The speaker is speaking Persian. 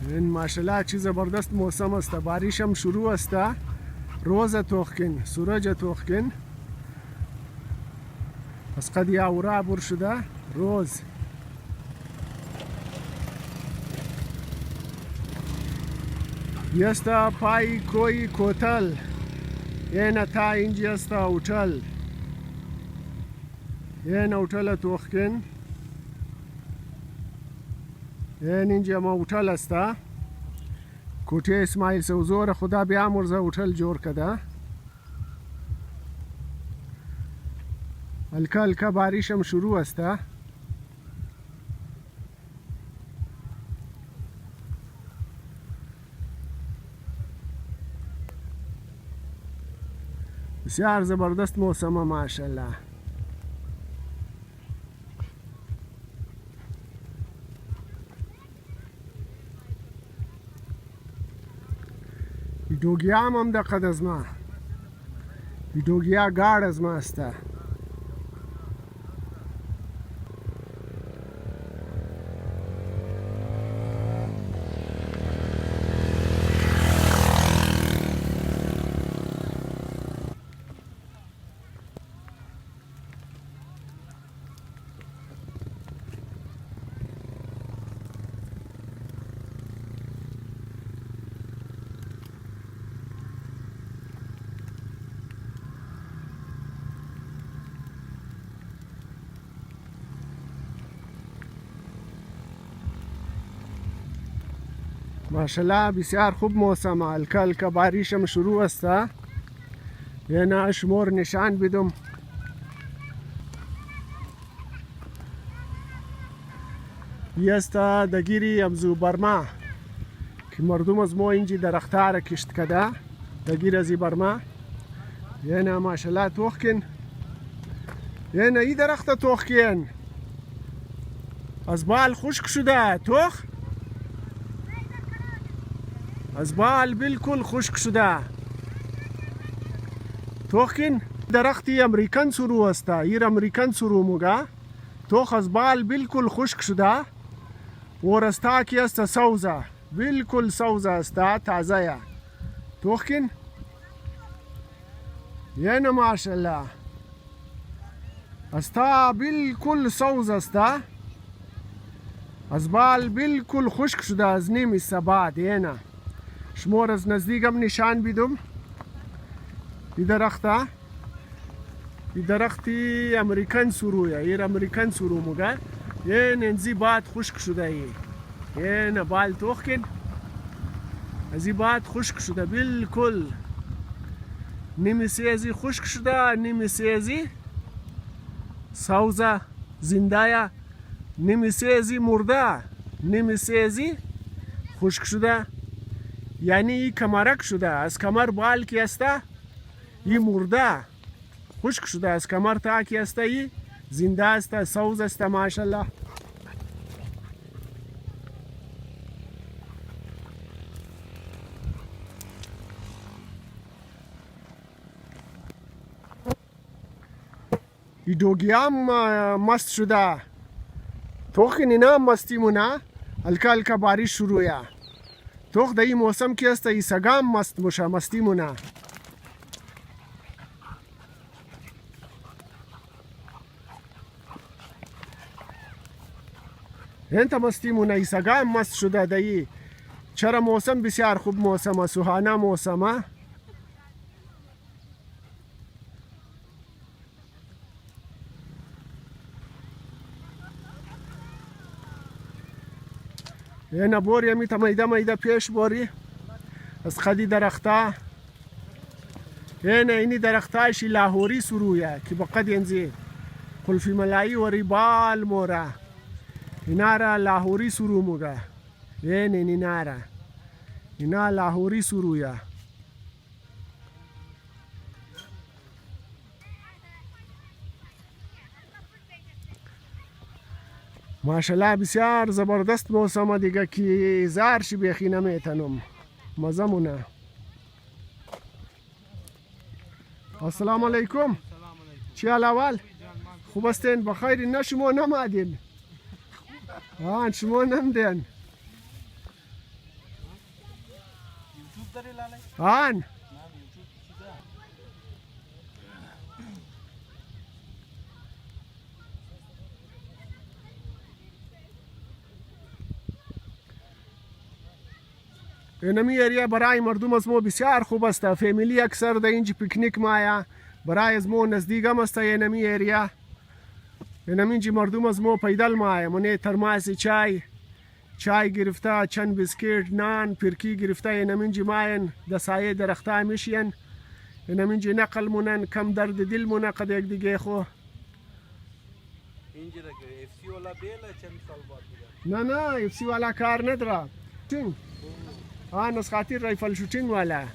این ماشاءالله چی زبردست موسم است. بارش هم شروع است. روز توخکن سورج توخکن پس قد یاورا بر شده روز یستا پای کوی کوتل این تا اینجی است اوتل این اوتل توخکن این اینجا ما اوتل است. کوټه اسماعیل سوزور خدا بیامرزه اوتل جوړ کده. هلکه هلکه بارش هم شروع است. بسیار زبردست موسم ماشاءالله. ویدیوگیا هم دقت از ما ویدیوگیا گاڑ از ما است. ماشاءالله بسیار خوب موسم. هلکه هلکه بارش هم شروع است. یعنی شمور نشان بدم. است دگیری امزو برما که مردم از ما اینجی درختار کشت کده. دگیر ازی برما یعنی ماشاءالله توخکن. یعنی ای درخت توخکن از بال خشک شده. توخ از بال بالکل خشک شده. توخکن درختی امریکن سرو است. ایر امریکن سرو موگه. توخ از بال بالکل خشک شده و رستا کی است سوزه بالکل سوزه است تازه. توخکن یعنی ماشاءالله استا بالکل سوز است. از بال بالکل خشک شده از نیم سباد. یعنی شمور از نزدیکم نشان بدم. این درختی امریکن سرویه. ایر امریکن سرو موگه. این انزی باد خشک شده. این بال توخکن ازی باد خشک شده بالکل. نیم سیزی خشک شده نیم سیزی سوزه زنده. نیم سیزی مرده نیم سیزی خشک شده. یعنی ای کمرک شده. از کمر بال کی است ای مرده خشک شده. از کمر تا کی است ای زنده است سوز است ماشاءالله. ای دوگیام مست شده. توخی نینا مستیمونه. هلکه هلکه بارش شروعه. توخ در این موسم که است ای سگام مست موشه مستیمونه. این تا مستیمونه ای سگام مست شده. در این چرا موسم بسیار خوب موسم سوهانه موسم. این بوری همی تا میده میده پیش بوری از خدی درخته. اینی درختایشی لاهوری سرویه که بقد ینزی قلفی ملایی و ریبال موره. اینا را لاهوری سرو موگه. اینا لاهوری سرویه. ماشاءالله بسیار زبردست موسم دیگه که زارشی بیخی نمیتنم مزه مونه. السلام علیکم. چی حال اول؟ خوب هستین؟ بخیر؟ نه شما نمادین. شما نمدین. داری لاله؟ آن نام یوتیوب چیزا. اینمی ایریا برای مردم از ما بسیار خوب است. فامیلی اکثر در اینجا پیکنیک مایا برای از ما نزدیک هم است. اینمی ایریا اینمی اینجا مردم از ما پیدل مایا منه ترماس چای گرفته، چند بسکیت، نان، پیرکی گرفته. اینمی اینجا ماین در سایه درخته میشین. اینمی اینجا نقل مونن، کم درد دل مونه قد یک دیگه خو. اینجا که FC والا بیله چند سال بعد دیگه. نه FC والا کار نداره. آن از خاطر رایفل شوتینگ والا